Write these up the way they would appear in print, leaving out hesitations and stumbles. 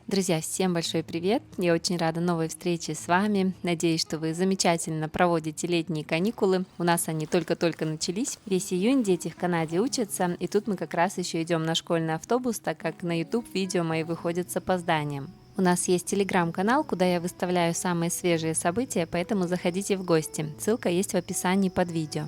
Друзья, всем большой привет! Я очень рада новой встрече с вами. Надеюсь, что вы замечательно проводите летние каникулы. У нас они только-только начались. Весь июнь дети в Канаде учатся, и тут мы как раз еще идем на школьный автобус, так как на YouTube видео мои выходят с опозданием. У нас есть телеграм-канал, куда я выставляю самые свежие события, поэтому заходите в гости. Ссылка есть в описании под видео.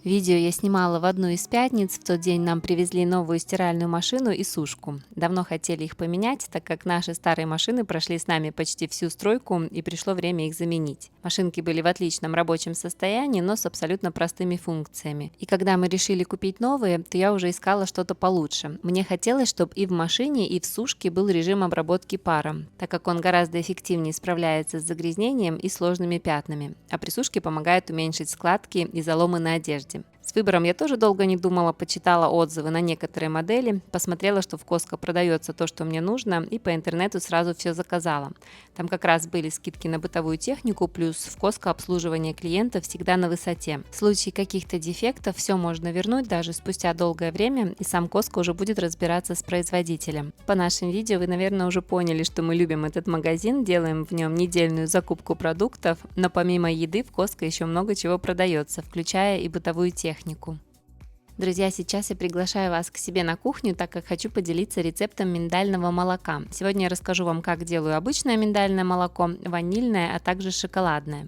Видео я снимала в одну из пятниц, в тот день нам привезли новую стиральную машину и сушку. Давно хотели их поменять, так как наши старые машины прошли с нами почти всю стройку и пришло время их заменить. Машинки были в отличном рабочем состоянии, но с абсолютно простыми функциями. И когда мы решили купить новые, то я уже искала что-то получше. Мне хотелось, чтобы и в машине, и в сушке был режим обработки пара, так как он гораздо эффективнее справляется с загрязнением и сложными пятнами, а при сушке помогает уменьшить складки и заломы на одежде. С выбором я тоже долго не думала, почитала отзывы на некоторые модели, посмотрела, что в Costco продается то, что мне нужно, и по интернету сразу все заказала. Там как раз были скидки на бытовую технику, плюс в Costco обслуживание клиентов всегда на высоте. В случае каких-то дефектов все можно вернуть даже спустя долгое время, и сам Costco уже будет разбираться с производителем. По нашим видео вы, наверное, уже поняли, что мы любим этот магазин, делаем в нем недельную закупку продуктов, но помимо еды в Costco еще много чего продается, включая и бытовую технику. Друзья, сейчас я приглашаю вас к себе на кухню, так как хочу поделиться рецептом миндального молока. Сегодня я расскажу вам, как делаю обычное миндальное молоко, ванильное, а также шоколадное.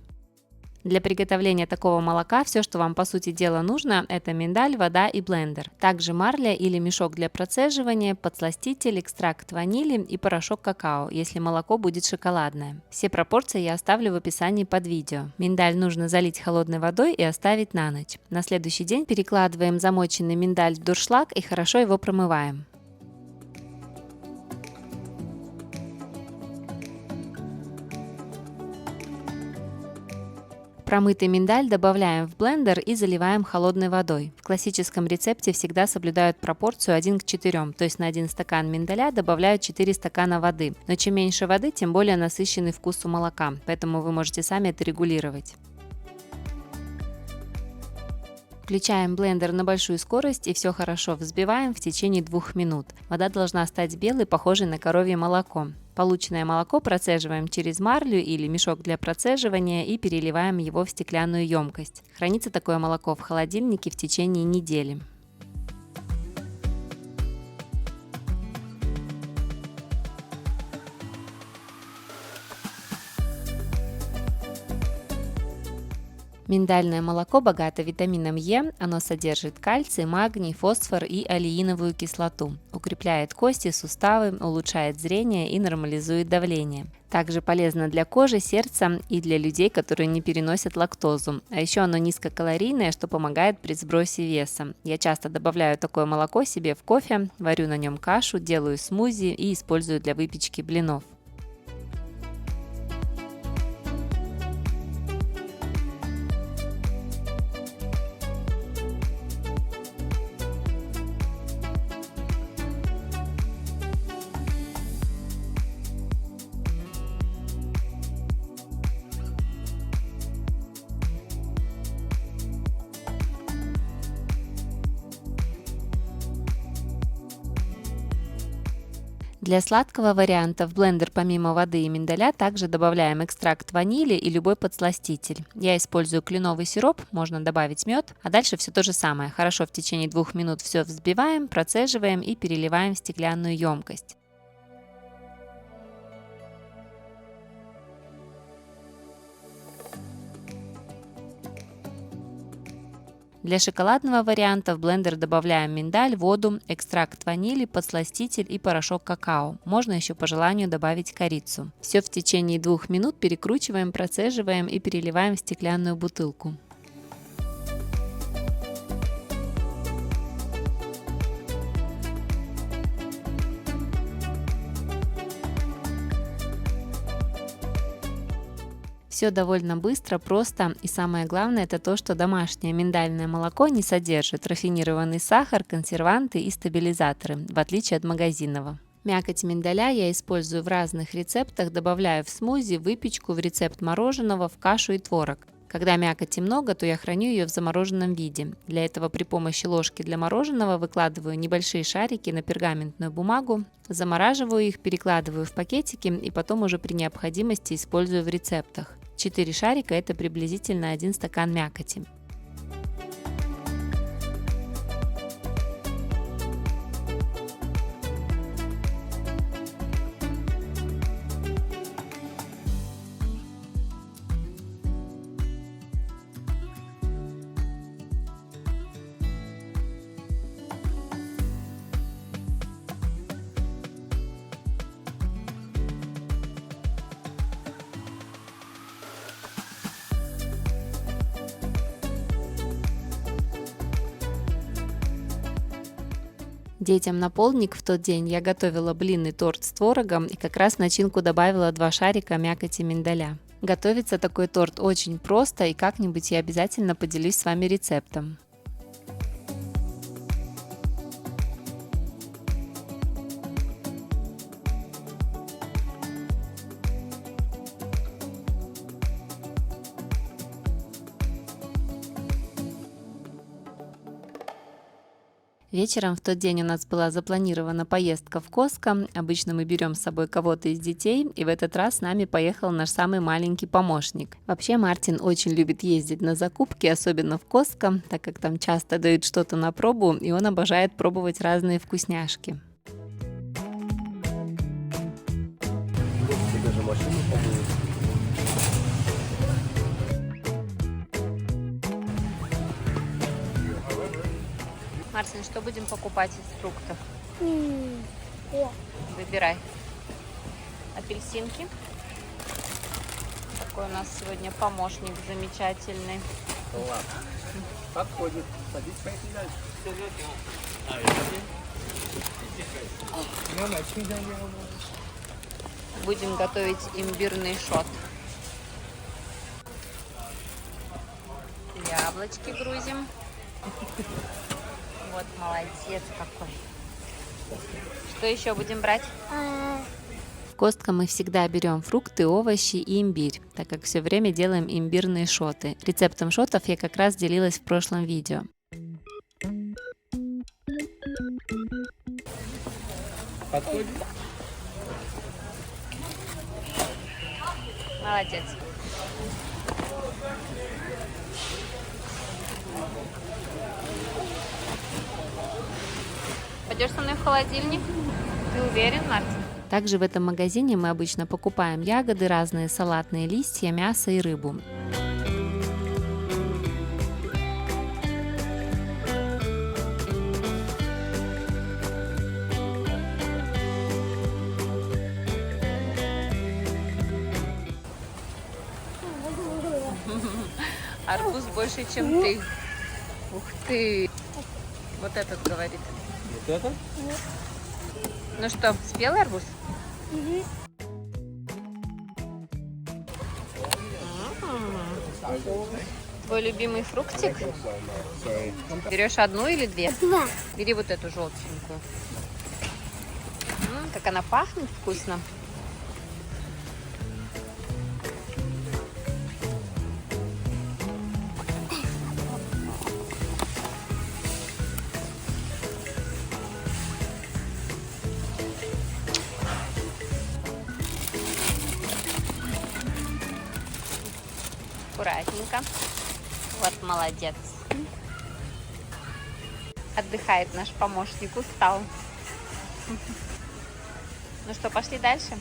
Для приготовления такого молока все, что вам по сути дела нужно, это миндаль, вода и блендер. Также марля или мешок для процеживания, подсластитель, экстракт ванили и порошок какао, если молоко будет шоколадное. Все пропорции я оставлю в описании под видео. Миндаль нужно залить холодной водой и оставить на ночь. На следующий день перекладываем замоченный миндаль в дуршлаг и хорошо его промываем. Промытый миндаль добавляем в блендер и заливаем холодной водой. В классическом рецепте всегда соблюдают пропорцию 1 к 4, то есть на 1 стакан миндаля добавляют 4 стакана воды. Но чем меньше воды, тем более насыщенный вкус у молока, поэтому вы можете сами это регулировать. Включаем блендер на большую скорость и все хорошо взбиваем в течение 2 минут. Вода должна стать белой, похожей на коровье молоко. Полученное молоко процеживаем через марлю или мешок для процеживания и переливаем его в стеклянную емкость. Хранится такое молоко в холодильнике в течение недели. Миндальное молоко богато витамином Е, оно содержит кальций, магний, фосфор и алииновую кислоту, укрепляет кости, суставы, улучшает зрение и нормализует давление. Также полезно для кожи, сердца и для людей, которые не переносят лактозу. А еще оно низкокалорийное, что помогает при сбросе веса. Я часто добавляю такое молоко себе в кофе, варю на нем кашу, делаю смузи и использую для выпечки блинов. Для сладкого варианта в блендер помимо воды и миндаля также добавляем экстракт ванили и любой подсластитель. Я использую кленовый сироп, можно добавить мед, а дальше все то же самое. Хорошо в течение 2 минут все взбиваем, процеживаем и переливаем в стеклянную емкость. Для шоколадного варианта в блендер добавляем миндаль, воду, экстракт ванили, подсластитель и порошок какао. Можно еще по желанию добавить корицу. Все в течение 2 минут перекручиваем, процеживаем и переливаем в стеклянную бутылку. Все довольно быстро, просто и самое главное это то, что домашнее миндальное молоко не содержит рафинированный сахар, консерванты и стабилизаторы, в отличие от магазинного. Мякоть миндаля я использую в разных рецептах, добавляю в смузи, в выпечку, в рецепт мороженого, в кашу и творог. Когда мякоти много, то я храню ее в замороженном виде. Для этого при помощи ложки для мороженого выкладываю небольшие шарики на пергаментную бумагу, замораживаю их, перекладываю в пакетики и потом уже при необходимости использую в рецептах. 4 шарика – это приблизительно 1 стакан мякоти. Детям на полдник в тот день я готовила блинный торт с творогом и как раз в начинку добавила 2 шарика мякоти миндаля. Готовится такой торт очень просто, и как-нибудь я обязательно поделюсь с вами рецептом. Вечером в тот день у нас была запланирована поездка в Costco. Обычно мы берем с собой кого-то из детей, и в этот раз с нами поехал наш самый маленький помощник. Вообще Мартин очень любит ездить на закупки, особенно в Costco, так как там часто дают что-то на пробу, и он обожает пробовать разные вкусняшки. Даже машину помыли. Мартин, что будем покупать из фруктов? Выбирай. Апельсинки. Такой у нас сегодня помощник замечательный. Ладно. Подходит. Садись, поехали дальше. Будем готовить имбирный шот. Яблочки грузим. Вот молодец какой. Что еще будем брать? В Costco мы всегда берем фрукты, овощи и имбирь, так как все время делаем имбирные шоты. Рецептом шотов я как раз делилась в прошлом видео. Подходит. Молодец. Пойдешь со мной в холодильник? Ты уверен, Мартин? Также в этом магазине мы обычно покупаем ягоды, разные салатные листья, мясо и рыбу. Арбуз больше, чем ты. Ух ты! Вот этот говорит. Вот это? Ну что, спелый арбуз? Твой любимый фруктик? Берешь одну или две? Два. Бери вот эту желтенькую. Как она пахнет вкусно. Аккуратненько. Вот молодец. Отдыхает наш помощник, устал. Ну что, пошли дальше?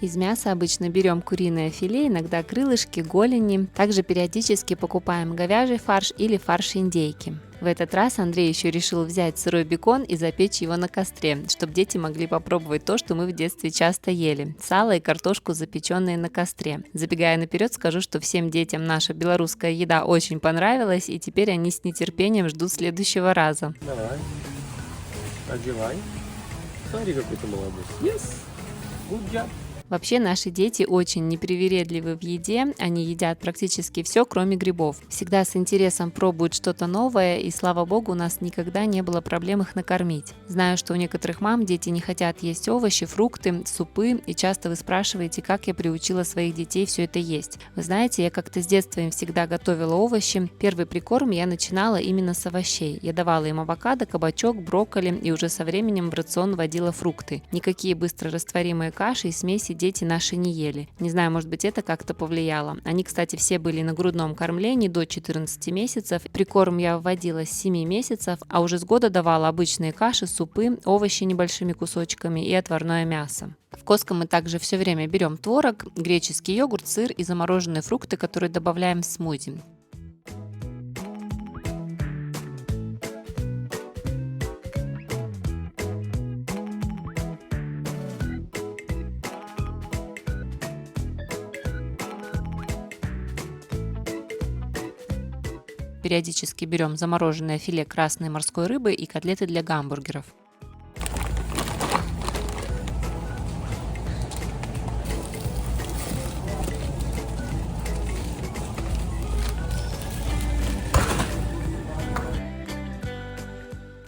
Из мяса обычно берем куриное филе, иногда крылышки, голени. Также периодически покупаем говяжий фарш или фарш индейки. В этот раз Андрей еще решил взять сырой бекон и запечь его на костре, чтобы дети могли попробовать то, что мы в детстве часто ели – сало и картошку, запеченные на костре. Забегая наперед, скажу, что всем детям наша белорусская еда очень понравилась, и теперь они с нетерпением ждут следующего раза. Давай. Одевай. Смотри, какой ты молодец. Yes. Good job. Вообще наши дети очень непривередливы в еде, они едят практически все, кроме грибов. Всегда с интересом пробуют что-то новое, и слава богу, у нас никогда не было проблем их накормить. Знаю, что у некоторых мам дети не хотят есть овощи, фрукты, супы, и часто вы спрашиваете, как я приучила своих детей все это есть. Вы знаете, я как-то с детства им всегда готовила овощи. Первый прикорм я начинала именно с овощей. Я давала им авокадо, кабачок, брокколи, и уже со временем в рацион вводила фрукты. Никакие быстро растворимые каши и смеси дети наши не ели. Не знаю, может быть, это как-то повлияло. Они, кстати, все были на грудном кормлении до 14 месяцев. Прикорм я вводила с 7 месяцев, а уже с года давала обычные каши, супы, овощи небольшими кусочками и отварное мясо. В Costco мы также все время берем творог, греческий йогурт, сыр и замороженные фрукты, которые добавляем в смузи. Периодически берем замороженное филе красной морской рыбы и котлеты для гамбургеров.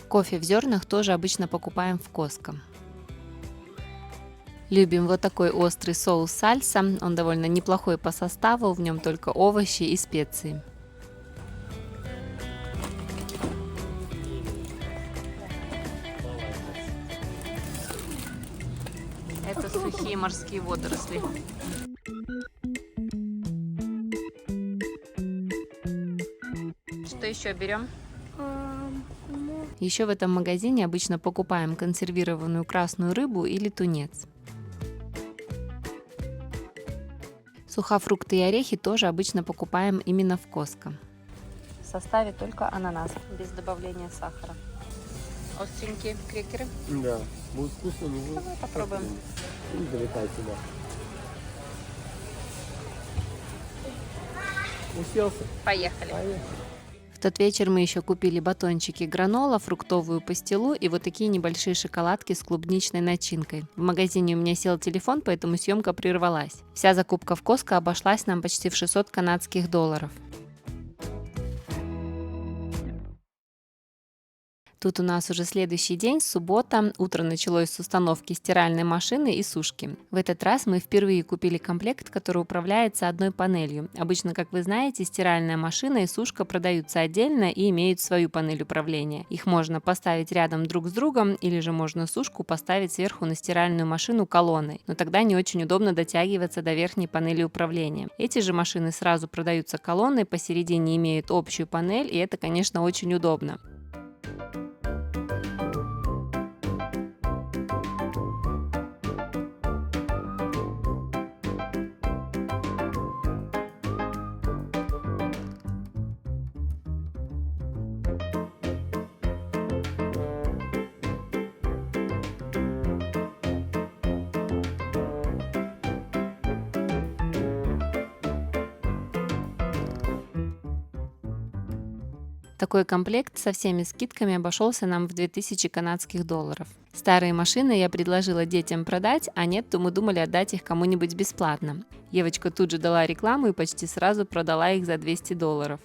Кофе в зернах тоже обычно покупаем в Costco. Любим вот такой острый соус сальса, он довольно неплохой по составу, в нем только овощи и специи. Это сухие морские водоросли. Что еще берем? Еще в этом магазине обычно покупаем консервированную красную рыбу или тунец. Сухофрукты и орехи тоже обычно покупаем именно в Costco. В составе только ананас, без добавления сахара. Остренькие крекеры. Да. Будет вкусно, не будет? Давай попробуем. Не залетай сюда. Уселся? Поехали. Поехали. В тот вечер мы еще купили батончики гранола, фруктовую пастилу и вот такие небольшие шоколадки с клубничной начинкой. В магазине у меня сел телефон, поэтому съемка прервалась. Вся закупка в Costco обошлась нам почти в 600 канадских долларов. Тут у нас уже следующий день, суббота. Утро началось с установки стиральной машины и сушки. В этот раз мы впервые купили комплект, который управляется одной панелью. Обычно, как вы знаете, стиральная машина и сушка продаются отдельно и имеют свою панель управления. Их можно поставить рядом друг с другом, или же можно сушку поставить сверху на стиральную машину колонной. Но тогда не очень удобно дотягиваться до верхней панели управления. Эти же машины сразу продаются колонной, посередине имеют общую панель, и это, конечно, очень удобно. Такой комплект со всеми скидками обошелся нам в 2000 канадских долларов. Старые машины я предложила детям продать, а нет, то мы думали отдать их кому-нибудь бесплатно. Девочка тут же дала рекламу и почти сразу продала их за 200 долларов.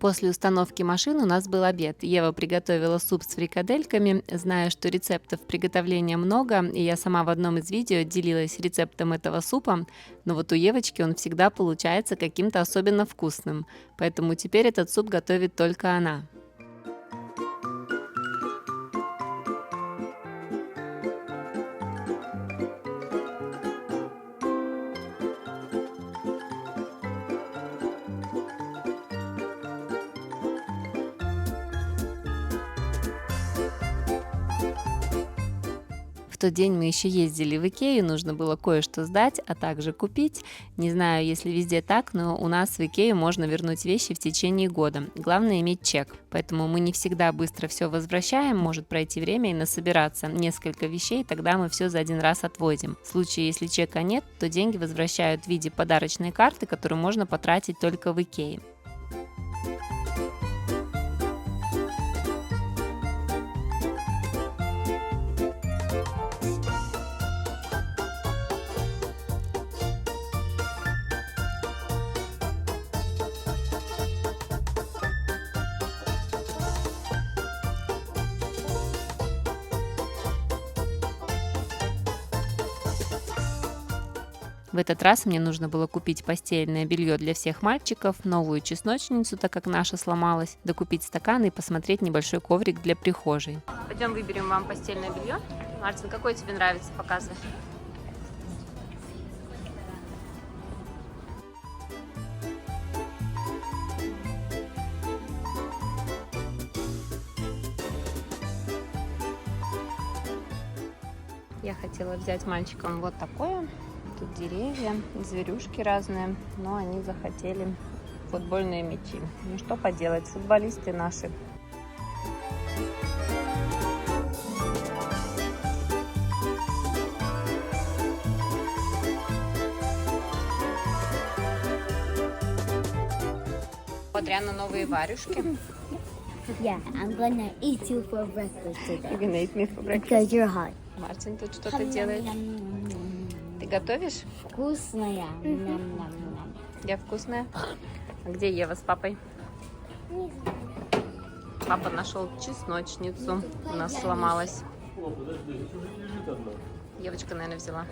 После установки машин у нас был обед. Ева приготовила суп с фрикадельками. Знаю, что рецептов приготовления много, и я сама в одном из видео делилась рецептом этого супа, но вот у Евочки он всегда получается каким-то особенно вкусным, поэтому теперь этот суп готовит только она. В тот день мы еще ездили в Икею, нужно было кое-что сдать, а также купить. Не знаю, если везде так, но у нас в Икею можно вернуть вещи в течение года. Главное иметь чек. Поэтому мы не всегда быстро все возвращаем, может пройти время и насобираться несколько вещей, тогда мы все за один раз отвозим. В случае, если чека нет, то деньги возвращают в виде подарочной карты, которую можно потратить только в Икее. В этот раз мне нужно было купить постельное белье для всех мальчиков, новую чесночницу, так как наша сломалась, докупить стаканы и посмотреть небольшой коврик для прихожей. Пойдем выберем вам постельное белье. Мартин, какое тебе нравится? Показывай. Я хотела взять мальчикам вот такое. Тут деревья, зверюшки разные, но они захотели футбольные мячи. Ну что поделать, футболисты наши. Вот Риана новые варюшки. Yeah, I'm gonna eat you for breakfast today. You're gonna eat me for breakfast. Because you're hot. Мартин тут что-то делает. Ты готовишь? Вкусная. Ням-ням-ням. Я вкусная. А где Ева с папой? Папа нашел чесночницу. У нас сломалась. О, подожди, тут лежит одна. Девочка, наверное, взяла.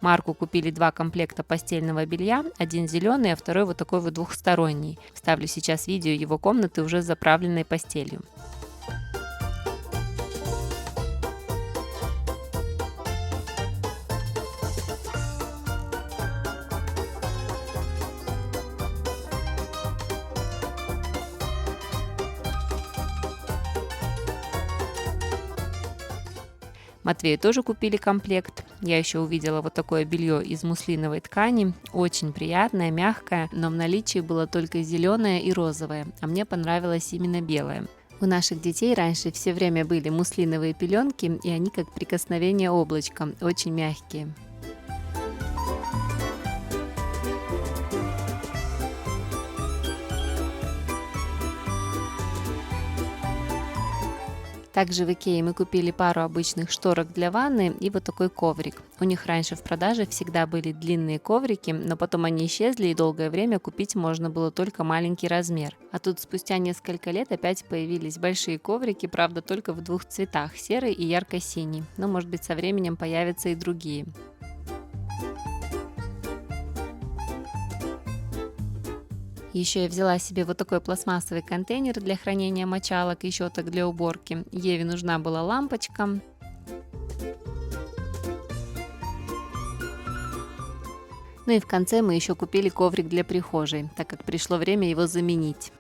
Марку купили 2 комплекта постельного белья, один зеленый, а второй вот такой вот двухсторонний. Ставлю сейчас видео его комнаты уже с заправленной постелью. Матвею тоже купили комплект. Я еще увидела вот такое белье из муслиновой ткани. Очень приятное, мягкое, но в наличии было только зеленое и розовое, а мне понравилось именно белое. У наших детей раньше все время были муслиновые пеленки, и они как прикосновение облачка, очень мягкие. Также в Икее мы купили пару обычных шторок для ванны и вот такой коврик. У них раньше в продаже всегда были длинные коврики, но потом они исчезли и долгое время купить можно было только маленький размер. А тут спустя несколько лет опять появились большие коврики, правда только в 2 цветах, серый и ярко-синий. Но может быть со временем появятся и другие. Еще я взяла себе вот такой пластмассовый контейнер для хранения мочалок и щеток для уборки. Еве нужна была лампочка. Ну и в конце мы еще купили коврик для прихожей, так как пришло время его заменить.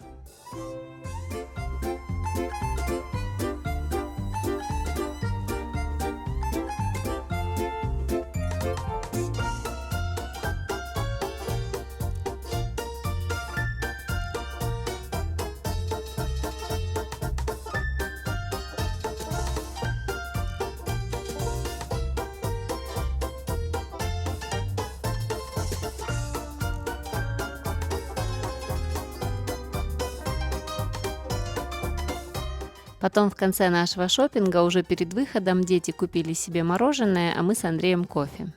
Потом в конце нашего шопинга, уже перед выходом, дети купили себе мороженое, а мы с Андреем кофе.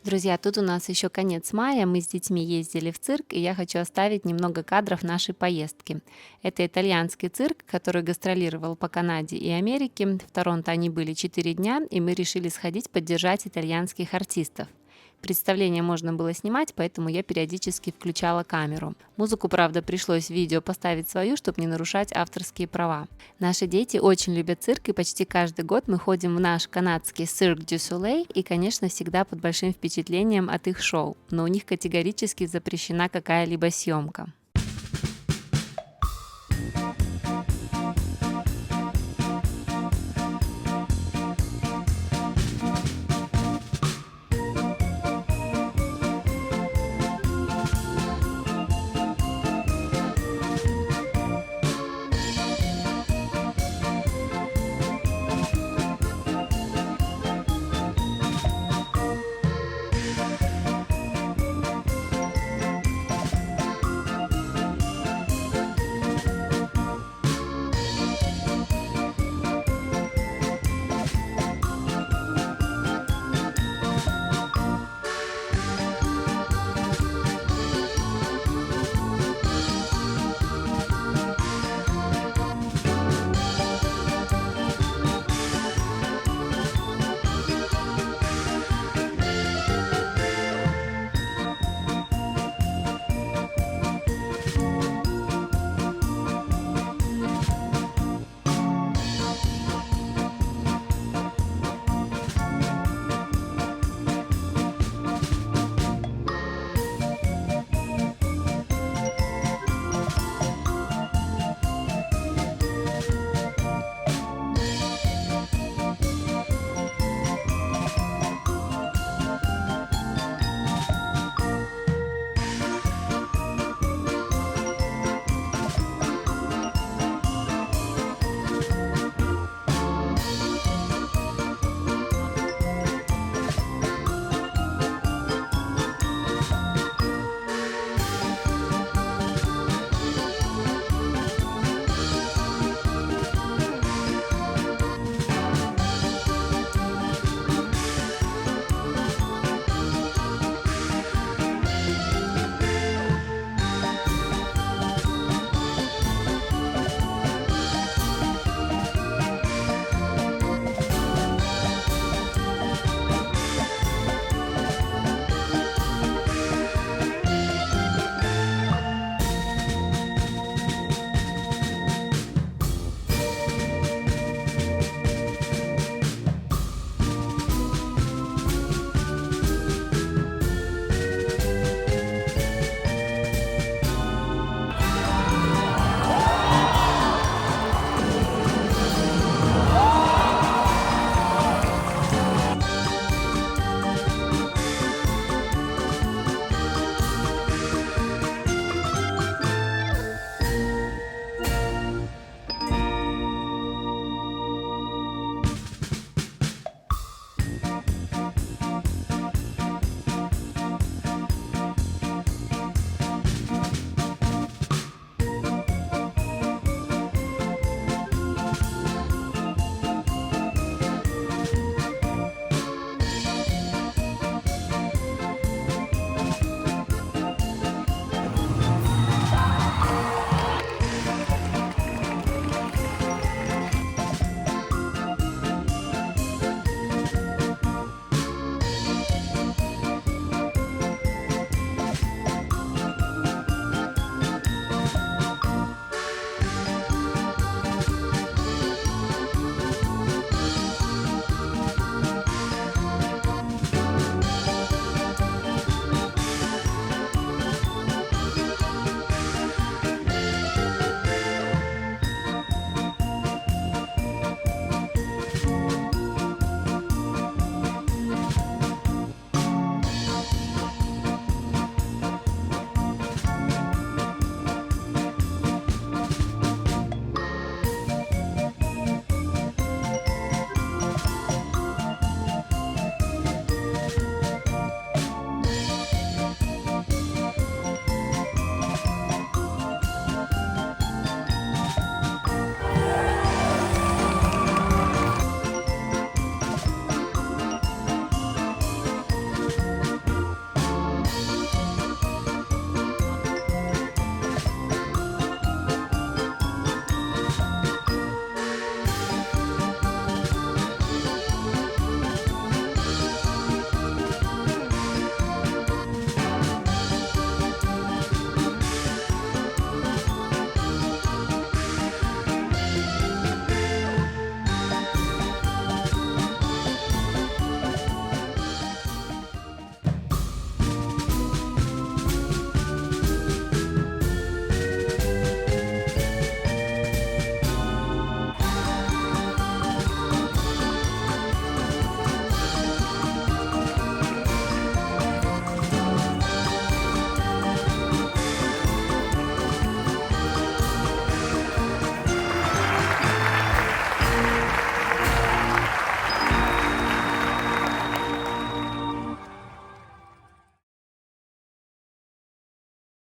Друзья, тут у нас еще конец мая, мы с детьми ездили в цирк, и я хочу оставить немного кадров нашей поездки. Это итальянский цирк, который гастролировал по Канаде и Америке. В Торонто они были 4 дня, и мы решили сходить поддержать итальянских артистов. Представление можно было снимать, поэтому я периодически включала камеру. Музыку, правда, пришлось в видео поставить свою, чтобы не нарушать авторские права. Наши дети очень любят цирк, и почти каждый год мы ходим в наш канадский Cirque du Soleil, и, конечно, всегда под большим впечатлением от их шоу, но у них категорически запрещена какая-либо съемка.